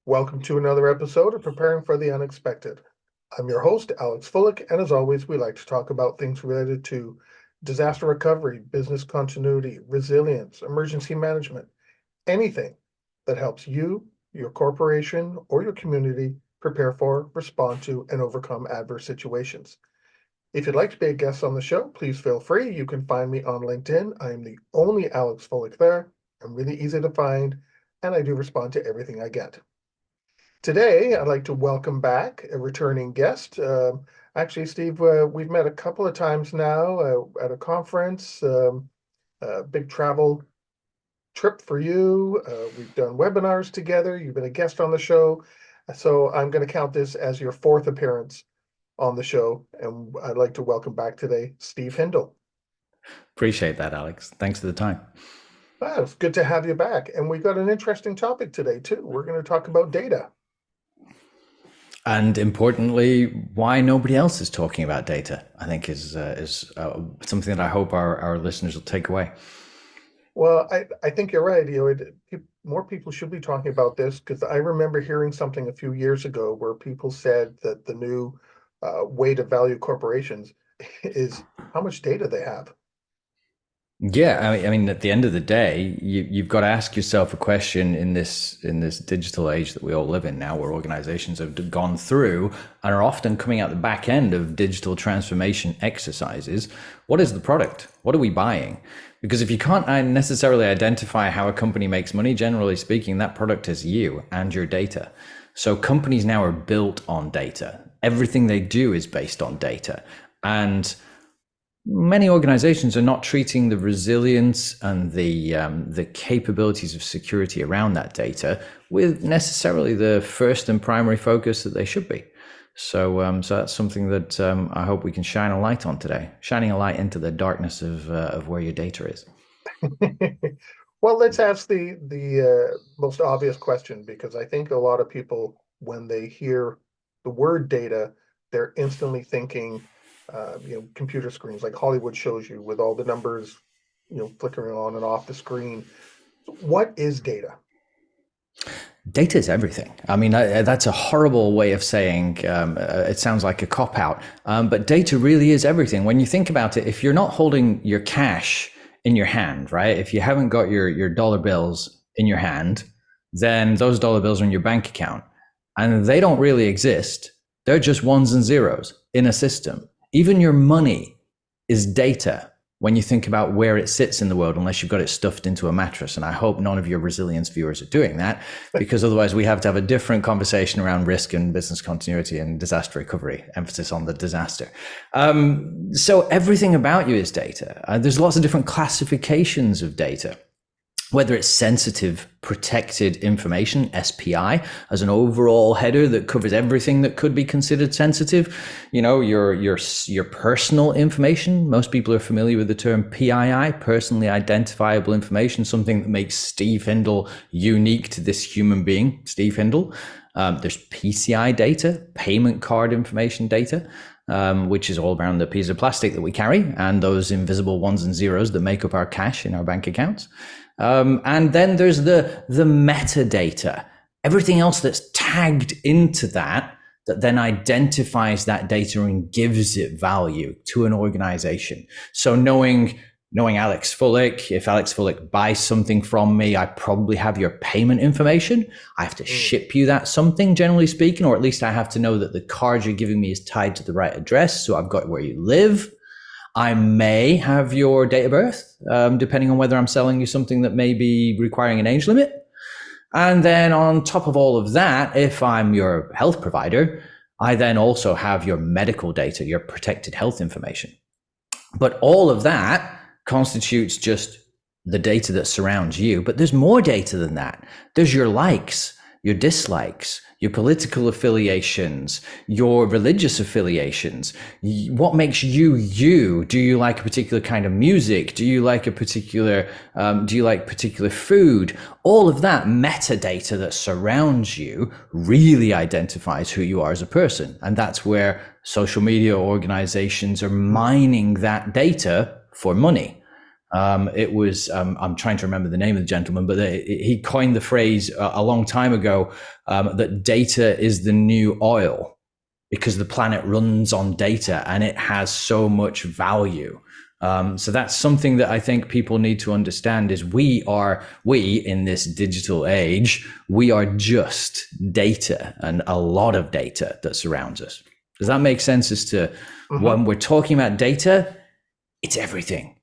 Welcome to another episode of Preparing for the Unexpected. I'm your host, Alex Fullick, and as always, we like to talk about things related to disaster recovery, business continuity, resilience, emergency management, anything that helps you, your corporation, or your community prepare for, respond to, and overcome adverse situations. If you'd like to be a guest on the show, please feel free. You can find me on LinkedIn. I am the only Alex Fullick there. I'm really easy to find, and I do respond to everything I get. Today, I'd like to welcome back a returning guest. Actually, Steve, we've met a couple of times now at a conference, a big travel trip for you. We've done webinars together. You've been a guest on the show. So I'm going to count this as your fourth appearance on the show. And I'd like to welcome back today, Steve Hindle. Appreciate that, Alex. Thanks for the time. Wow, it's good to have you back. And we've got an interesting topic today, too. We're going to talk about data. And importantly, why nobody else is talking about data, I think is something that I hope our listeners will take away. Well, I think you're right. More people should be talking about this because I remember hearing something a few years ago where people said that the new way to value corporations is how much data they have. Yeah, I mean, at the end of the day, you've got to ask yourself a question in this digital age that we all live in now, where organizations have gone through and are often coming out the back end of digital transformation exercises. What is the product? What are we buying? Because if you can't necessarily identify how a company makes money, generally speaking, that product is you and your data. So companies now are built on data. Everything they do is based on data. And many organizations are not treating the resilience and the capabilities of security around that data with necessarily the first and primary focus that they should be. So that's something that I hope we can shine a light on today, shining a light into the darkness of where your data is. Well, let's ask the most obvious question, because I think a lot of people, when they hear the word data, they're instantly thinking, computer screens like Hollywood shows you with all the numbers, flickering on and off the screen. What is data? Data is everything. I mean, that's a horrible way of saying it sounds like a cop out, but data really is everything. When you think about it, if you're not holding your cash in your hand, right? If you haven't got your dollar bills in your hand, then those dollar bills are in your bank account and they don't really exist. They're just ones and zeros in a system. Even your money is data when you think about where it sits in the world, unless you've got it stuffed into a mattress. And I hope none of your resilience viewers are doing that, because otherwise we have to have a different conversation around risk and business continuity and disaster recovery, emphasis on the disaster. So everything about you is data. There's lots of different classifications of data, whether it's sensitive protected information, SPI, as an overall header that covers everything that could be considered sensitive. Your personal information. Most people are familiar with the term PII, personally identifiable information, something that makes Steve Hindle unique to this human being, Steve Hindle. There's PCI data, payment card information data, which is all around the piece of plastic that we carry and those invisible ones and zeros that make up our cash in our bank accounts. And then there's the metadata, everything else that's tagged into that then identifies that data and gives it value to an organization. So knowing Alex Fullick, if Alex Fullick buys something from me, I probably have your payment information. I have to ship you that something, generally speaking, or at least I have to know that the card you're giving me is tied to the right address. So I've got where you live. I may have your date of birth, depending on whether I'm selling you something that may be requiring an age limit. And then on top of all of that, if I'm your health provider, I then also have your medical data, your protected health information. But all of that constitutes just the data that surrounds you. But there's more data than that. There's your likes, your dislikes, your political affiliations, your religious affiliations, what makes you you. Do you like a particular kind of music? Do you like particular food? All of that metadata that surrounds you really identifies who you are as a person. And that's where social media organizations are mining that data for money. It was, I'm trying to remember the name of the gentleman, but he coined the phrase a long time ago, that data is the new oil, because the planet runs on data and it has so much value. So that's something that I think people need to understand is we in this digital age, we are just data, and a lot of data that surrounds us. Does that make sense as to Mhm. when we're talking about data, it's everything.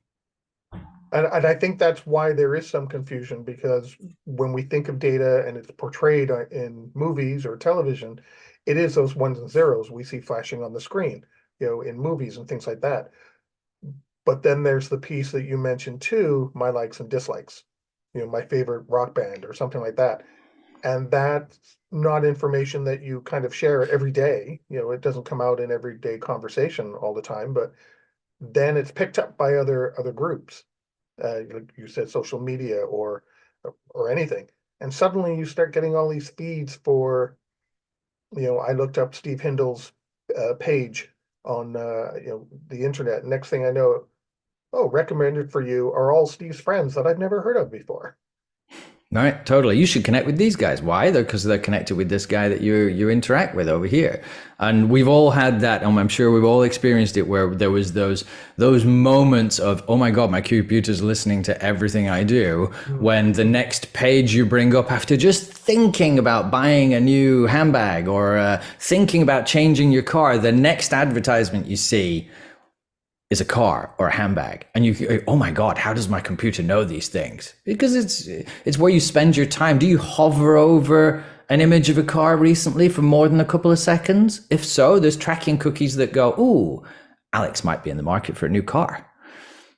And I think that's why there is some confusion, because when we think of data and it's portrayed in movies or television, it is those ones and zeros we see flashing on the screen, in movies and things like that. But then there's the piece that you mentioned too, my likes and dislikes, my favorite rock band or something like that. And that's not information that you kind of share every day. It doesn't come out in everyday conversation all the time, but then it's picked up by other groups. Like you said, social media or anything. And suddenly you start getting all these feeds for, I looked up Steve Hindle's page on the internet. Next thing I know, oh, recommended for you are all Steve's friends that I've never heard of before. All right, totally. You should connect with these guys. Why? Because they're connected with this guy that you interact with over here. And we've all had that, and I'm sure we've all experienced it, where there was those moments of, oh my God, my computer's listening to everything I do. When the next page you bring up after just thinking about buying a new handbag or thinking about changing your car, the next advertisement you see is a car or a handbag, and oh my God, how does my computer know these things? Because it's where you spend your time. Do you hover over an image of a car recently for more than a couple of seconds? If so, there's tracking cookies that go, ooh, Alex might be in the market for a new car.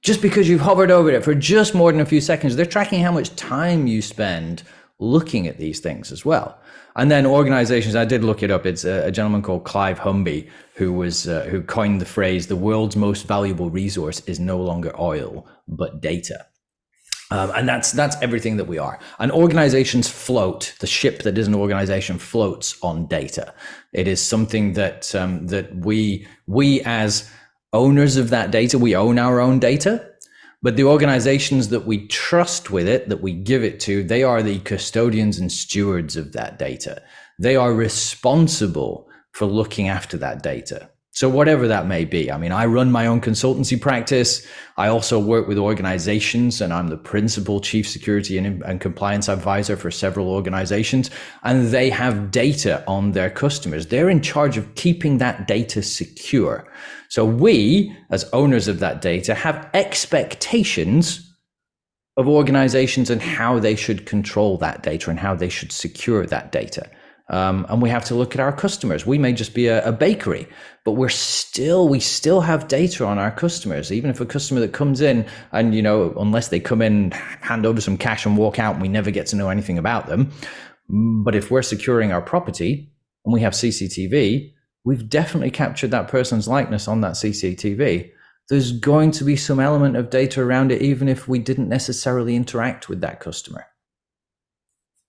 Just because you've hovered over it for just more than a few seconds, they're tracking how much time you spend looking at these things as well. And then organizations, I did look it up. It's a gentleman called Clive Humby who coined the phrase, "The world's most valuable resource is no longer oil, but data." And that's everything that we are. And organizations float. The ship that is an organization floats on data. It is something that that we as owners of that data, we own our own data. But the organizations that we trust with it, that we give it to, they are the custodians and stewards of that data. They are responsible for looking after that data. So whatever that may be. I mean, I run my own consultancy practice. I also work with organizations, and I'm the principal chief security and compliance advisor for several organizations, and they have data on their customers. They're in charge of keeping that data secure. So we, as owners of that data, have expectations of organizations and how they should control that data and how they should secure that data. And we have to look at our customers. We may just be a bakery, but we still have data on our customers. Even if a customer that comes in and, unless they come in, hand over some cash and walk out, and we never get to know anything about them. But if we're securing our property and we have CCTV, we've definitely captured that person's likeness on that CCTV. There's going to be some element of data around it, even if we didn't necessarily interact with that customer.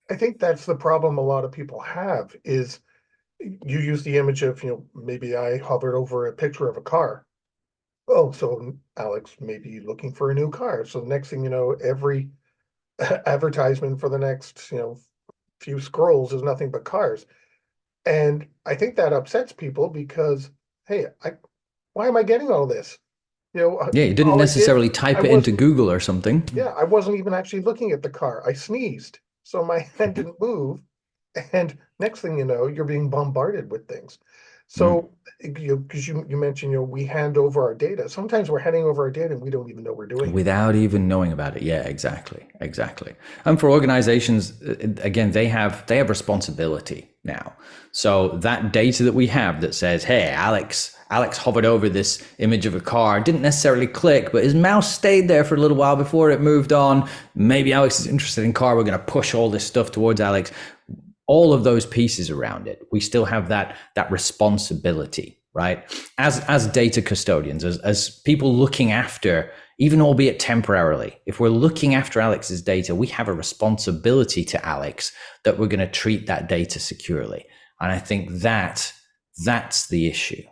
I think that's the problem a lot of people have is you use the image of, maybe I hovered over a picture of a car. Oh, so Alex may be looking for a new car. So the next thing you know, every advertisement for the next, few scrolls is nothing but cars. And I think that upsets people because, hey, why am I getting all this? Yeah, you didn't All I did, necessarily I type it into wasn't, Google or something. yeah, I wasn't even actually looking at the car. I sneezed, so my hand didn't move. And next thing you know, you're being bombarded with things. Mm. So, because you mentioned, we hand over our data. Sometimes we're handing over our data and we don't even know we're doing it. Without even knowing about it. Yeah, exactly. And for organizations, again, they have responsibility now. So that data that we have that says, hey, Alex hovered over this image of a car, didn't necessarily click, but his mouse stayed there for a little while before it moved on. Maybe Alex is interested in car. We're going to push all this stuff towards Alex. All of those pieces around it, we still have that responsibility, right? As data custodians, as people looking after, even albeit temporarily, if we're looking after Alex's data, we have a responsibility to Alex that we're going to treat that data securely. And I think that's the issue,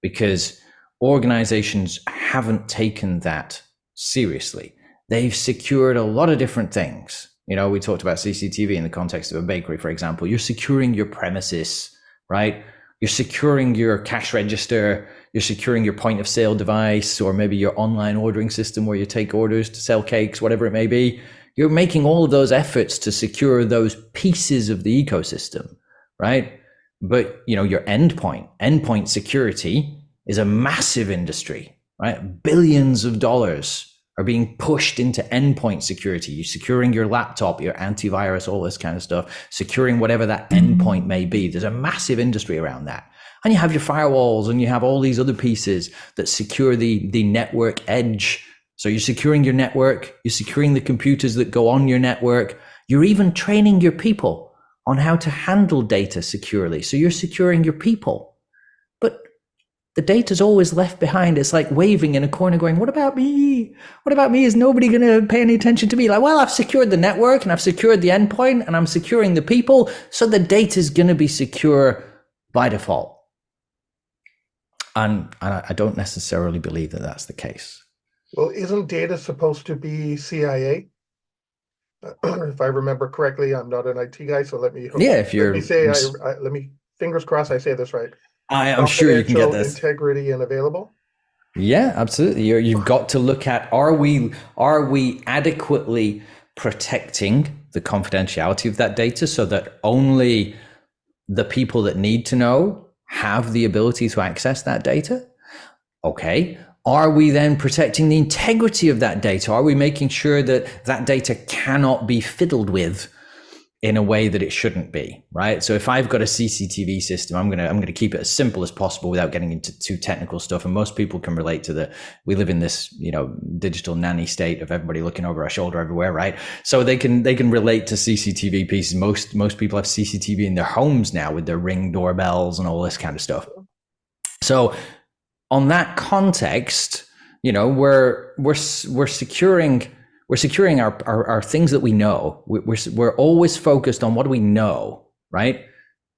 because organizations haven't taken that seriously. they've secured a lot of different things. You know, we talked about CCTV in the context of a bakery, for example. You're securing your premises, right? You're securing your cash register, you're securing your point of sale device, or maybe your online ordering system where you take orders to sell cakes, whatever it may be. You're making all of those efforts to secure those pieces of the ecosystem, right? But, you know, your endpoint security is a massive industry, right? Billions of dollars are being pushed into endpoint security. You're securing your laptop, your antivirus, all this kind of stuff, securing whatever that endpoint may be. There's a massive industry around that. And you have your firewalls and you have all these other pieces that secure the network edge. So you're securing your network, you're securing the computers that go on your network. You're even training your people on how to handle data securely. So you're securing your people. But the data's always left behind. It's like waving in a corner going, what about me? What about me? Is nobody going to pay any attention to me? Like, well, I've secured the network and I've secured the endpoint and I'm securing the people. So the data is going to be secure by default. And I don't necessarily believe that that's the case. Well, isn't data supposed to be CIA? If I remember correctly, I'm not an IT guy, so let me fingers crossed I say this right. I'm sure you can get Confidential, this. integrity, and available. Yeah, absolutely. You've got to look at, are we adequately protecting the confidentiality of that data so that only the people that need to know have the ability to access that data? Okay. Are we then protecting the integrity of that data? Are we making sure that that data cannot be fiddled with in a way that it shouldn't be, right? So if I've got a CCTV system, I'm gonna keep it as simple as possible without getting into too technical stuff. And most people can relate to we live in this, you know, digital nanny state of everybody looking over our shoulder everywhere, right? So they can relate to CCTV pieces. Most people have CCTV in their homes now with their Ring doorbells and all this kind of stuff. So on that context, you know, we're securing our things that we know. We're always focused on what do we know, right?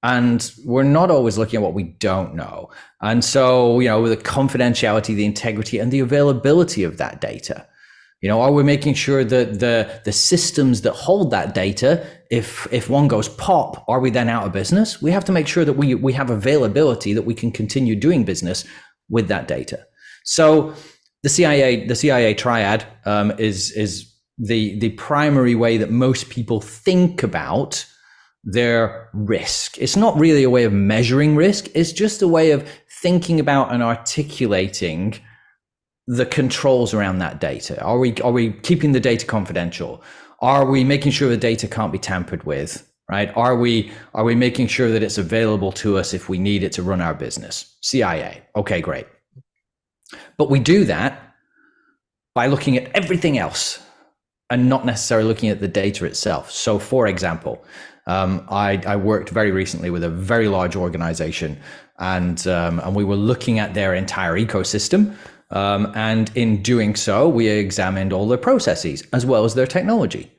And we're not always looking at what we don't know. And so, you know, with the confidentiality, the integrity, and the availability of that data, you know, are we making sure that the systems that hold that data, if one goes pop, are we then out of business? We have to make sure that we have availability, that we can continue doing business with that data. So the CIA triad is the primary way that most people think about their risk. It's not really a way of measuring risk. It's just a way of thinking about and articulating the controls around that data. Are we keeping the data confidential? Are we making sure the data can't be tampered with? Right? Are we making sure that it's available to us if we need it to run our business? CIA. Okay, great. But we do that by looking at everything else and not necessarily looking at the data itself. So for example, I worked very recently with a very large organization, and we were looking at their entire ecosystem. And in doing so, we examined all their processes as well as their technology.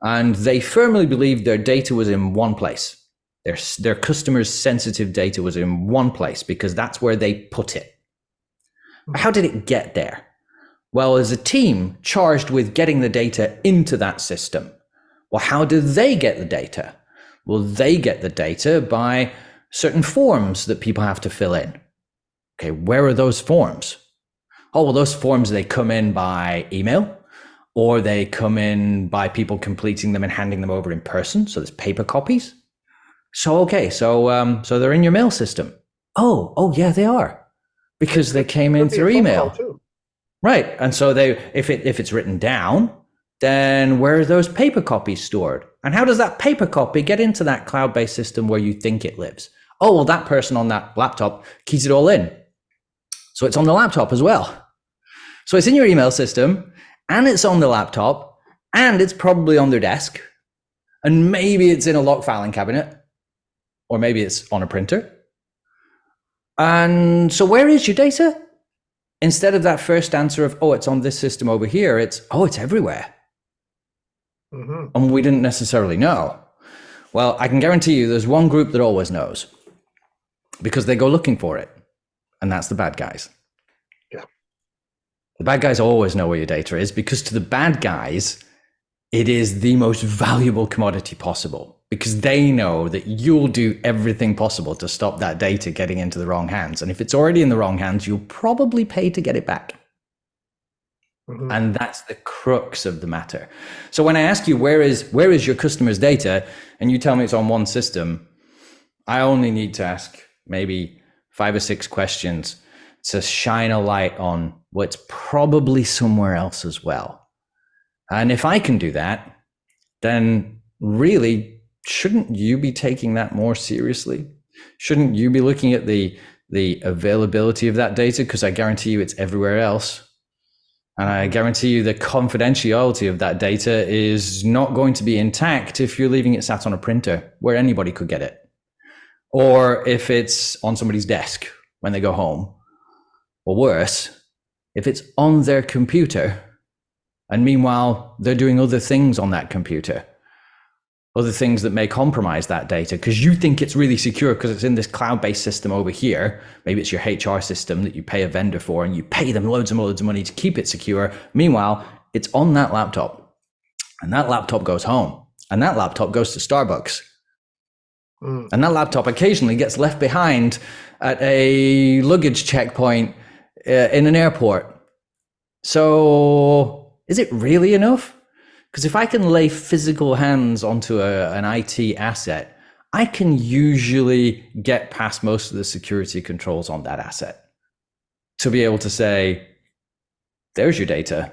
And they firmly believed their data was in one place. Their customers' sensitive data was in one place because that's where they put it. How did it get there? Well, as a team charged with getting the data into that system. Well, how do they get the data? Well, they get the data by certain forms that people have to fill in. Okay, where are those forms? Oh, well, those forms, they come in by email, or they come in by people completing them and handing them over in person. So there's paper copies. So, okay, so they're in your mail system. Oh, yeah, they are, because they came in through email. Right. And so if it's written down, then where are those paper copies stored? And how does that paper copy get into that cloud-based system where you think it lives? Oh, well, that person on that laptop keys it all in. So it's on the laptop as well. So it's in your email system, and it's on the laptop, and it's probably on their desk, and maybe it's in a lock filing cabinet, or maybe it's on a printer. And so where is your data? Instead of that first answer of, oh, it's on this system over here, it's, oh, it's everywhere. Mm-hmm. And we didn't necessarily know. Well, I can guarantee you there's one group that always knows, because they go looking for it, and that's the bad guys. Yeah. The bad guys always know where your data is, because to the bad guys, it is the most valuable commodity possible, because they know that you'll do everything possible to stop that data getting into the wrong hands. And if it's already in the wrong hands, you'll probably pay to get it back. Mhm. And that's the crux of the matter. So when I ask you, where is your customer's data, and you tell me it's on one system, I only need to ask maybe 5 or 6 questions to shine a light on what's probably somewhere else as well. And if I can do that, then really, shouldn't you be taking that more seriously? Shouldn't you be looking at the availability of that data? Because I guarantee you it's everywhere else. And I guarantee you the confidentiality of that data is not going to be intact if you're leaving it sat on a printer where anybody could get it. Or if it's on somebody's desk when they go home. Or worse, if it's on their computer, and meanwhile they're doing other things on that computer, other things that may compromise that data, because you think it's really secure because it's in this cloud-based system over here. Maybe it's your HR system that you pay a vendor for, and you pay them loads and loads of money to keep it secure. Meanwhile, it's on that laptop, and that laptop goes home, and that laptop goes to Starbucks. And that laptop occasionally gets left behind at a luggage checkpoint in an airport. So is it really enough? Because if I can lay physical hands onto an IT asset, I can usually get past most of the security controls on that asset to be able to say, there's your data,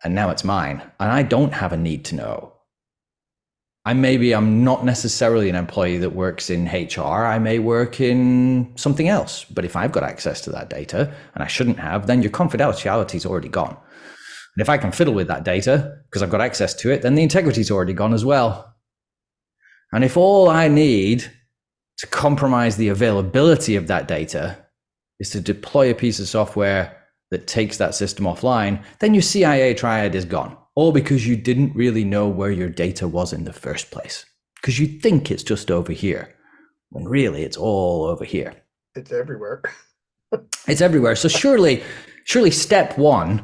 and now it's mine, and I don't have a need to know. I'm not necessarily an employee that works in HR. I may work in something else. But if I've got access to that data, and I shouldn't have, then your confidentiality is already gone. And if I can fiddle with that data because I've got access to it, then the integrity is already gone as well. And if all I need to compromise the availability of that data is to deploy a piece of software that takes that system offline, then your CIA triad is gone. All because you didn't really know where your data was in the first place. Because you think it's just over here, when really it's all over here. It's everywhere. It's everywhere. So surely step one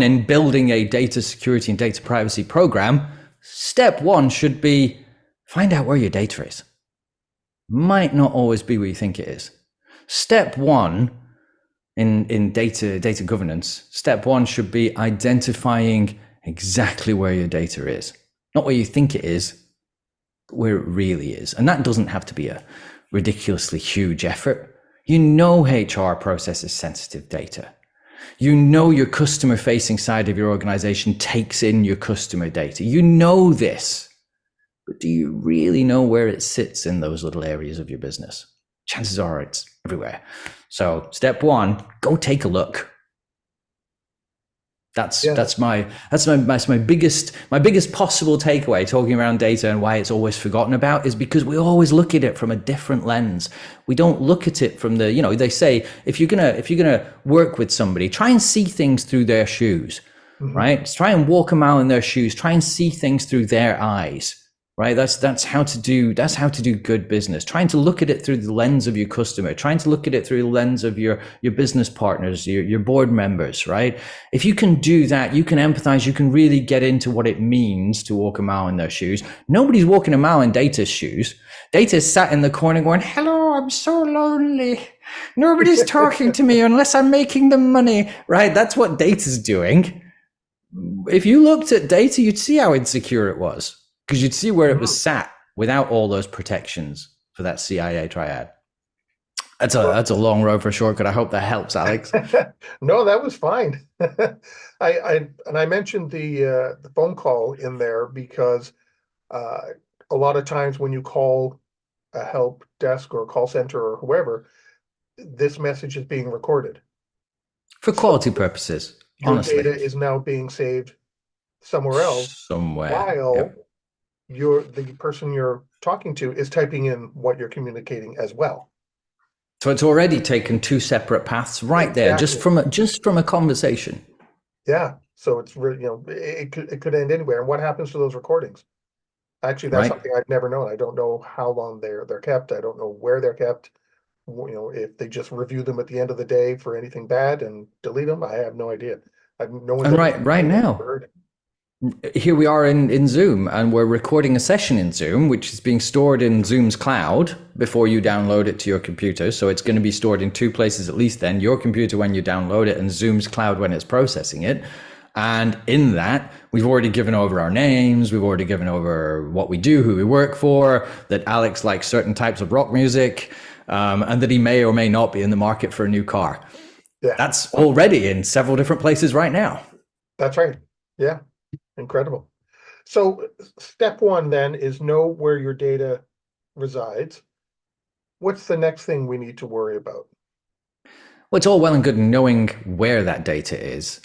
in building a data security and data privacy program, step one should be find out where your data is. Might not always be where you think it is. Step one in data governance, step one should be identifying exactly where your data is. Not where you think it is, but where it really is. And that doesn't have to be a ridiculously huge effort. You know HR processes sensitive data. You know your customer facing side of your organization takes in your customer data. You know this. But do you really know where it sits in those little areas of your business? Chances are it's everywhere. So step one, go take a look. That's my biggest possible takeaway talking around data and why it's always forgotten about is because we always look at it from a different lens. We don't look at it from the, they say if you're gonna work with somebody, try and see things through their shoes, right? Try and walk a mile in their shoes. Try and see things through their eyes. Right, that's how to do good business. Trying to look at it through the lens of your customer, trying to look at it through the lens of your business partners, your board members. Right, if you can do that, you can empathize. You can really get into what it means to walk a mile in their shoes. Nobody's walking a mile in Data's shoes. Data's sat in the corner going, "Hello, I'm so lonely. Nobody's talking to me unless I'm making them money." Right, that's what Data's doing. If you looked at Data, you'd see how insecure it was. Because you'd see where it was sat without all those protections for that CIA triad. That's a long road for a shortcut. I hope that helps, Alex. No, that was fine. I mentioned the phone call in there because a lot of times when you call a help desk or a call center or whoever, this message is being recorded. For quality purposes, Your honestly. data is now being saved somewhere else Somewhere. while Yep. the person you're talking to is typing in what you're communicating as well. So it's already taken 2 separate paths right there, just from a conversation. Yeah. So it's really, it could end anywhere. And what happens to those recordings? Actually, that's Right. something I've never known. I don't know how long they're kept. I don't know where they're kept. if they just review them at the end of the day for anything bad and delete them, I have no idea. No one's And ever right complained. I've never now, heard it. here we are in Zoom, and we're recording a session in Zoom, which is being stored in Zoom's cloud before you download it to your computer. So it's going to be stored in two places at least then, your computer when you download it and Zoom's cloud when it's processing it. And in that, we've already given over our names, we've already given over what we do, who we work for, that Alex likes certain types of rock music, and that he may or may not be in the market for a new car. Yeah, That's already in several different places right now. that's right. Yeah, incredible. So step one then is know where your data resides. What's the next thing we need to worry about? Well, it's all well and good knowing where that data is,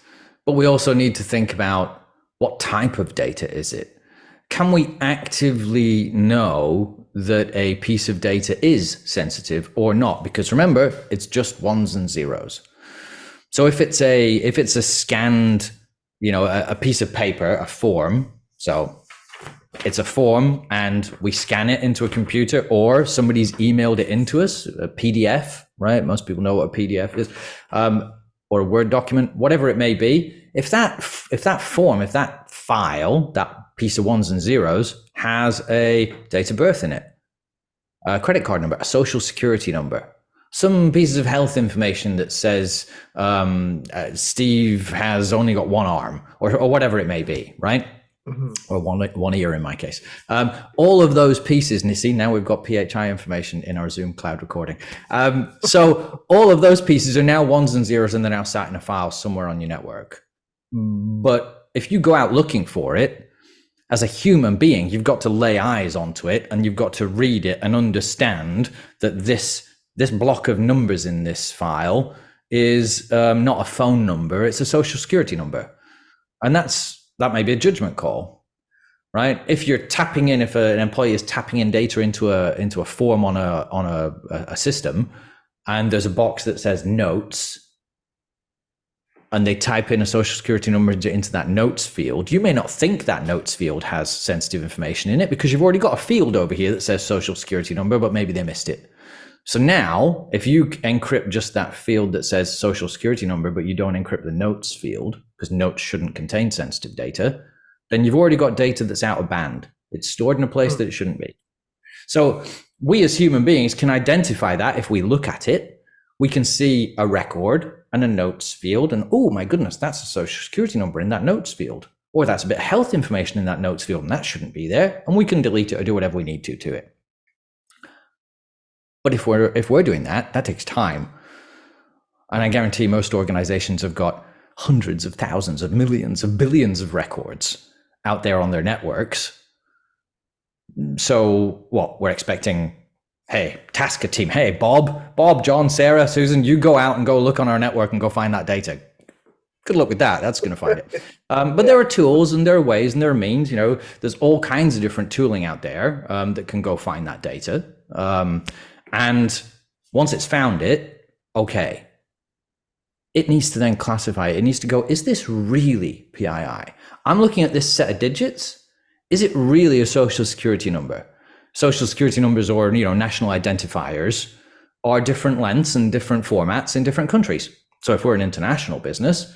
but we also need to think about what type of data is it? Can we actively know that a piece of data is sensitive or not? Because remember, it's just ones and zeros. So if it's a scanned, a piece of paper, a form, so it's a form and we scan it into a computer, or somebody's emailed it into us, a PDF, right? Most people know what a PDF is, or a Word document, whatever it may be. If that form, if that file, that piece of ones and zeros has a date of birth in it, a credit card number, a social security number, some pieces of health information that says Steve has only got one arm, or whatever it may be, right? Mm-hmm. Or one ear in my case. All of those pieces, and you see now we've got PHI information in our Zoom cloud recording. So all of those pieces are now ones and zeros, and they're now sat in a file somewhere on your network. But if you go out looking for it, as a human being, you've got to lay eyes onto it, and you've got to read it and understand that this block of numbers in this file is not a phone number, it's a social security number. And that may be a judgment call, right? If you're tapping in, if an employee is tapping in data into a form on a system, and there's a box that says notes, and they type in a social security number into that notes field, you may not think that notes field has sensitive information in it because you've already got a field over here that says social security number, but maybe they missed it. So now, if you encrypt just that field that says social security number, but you don't encrypt the notes field, because notes shouldn't contain sensitive data, then you've already got data that's out of band. It's stored in a place that it shouldn't be. So we as human beings can identify that if we look at it. We can see a record and a notes field, and oh my goodness, that's a social security number in that notes field. Or that's a bit of health information in that notes field, and that shouldn't be there. And we can delete it or do whatever we need to it. But if we're doing that, that takes time. And I guarantee most organizations have got hundreds of thousands of millions of billions of records out there on their networks. So what we're expecting, hey, task a team. Hey, Bob, John, Sarah, Susan, you go out and go look on our network and go find that data. Good luck with that. That's going to find it. But there are tools and there are ways and there are means. There's all kinds of different tooling out there that can go find that data. And once it's found it, okay, it needs to then classify it. It needs to go, is this really PII? I'm looking at this set of digits. Is it really a social security number? Social security numbers or national identifiers are different lengths and different formats in different countries. So if we're an international business,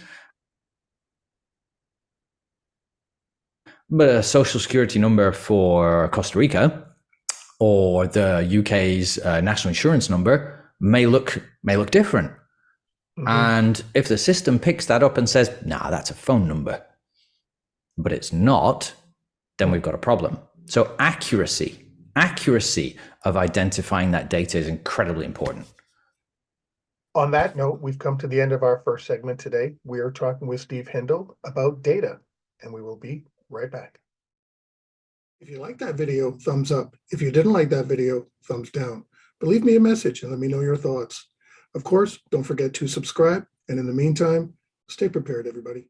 but a social security number for Costa Rica or the UK's national insurance number may look different. Mm-hmm. And if the system picks that up and says, nah, that's a phone number, but it's not, then we've got a problem. So accuracy of identifying that data is incredibly important. On that note, we've come to the end of our first segment today. We are talking with Steve Hindle about data, and we will be right back. If you liked that video, thumbs up. If you didn't like that video, thumbs down. But leave me a message and let me know your thoughts. Of course, don't forget to subscribe. And in the meantime, stay prepared, everybody.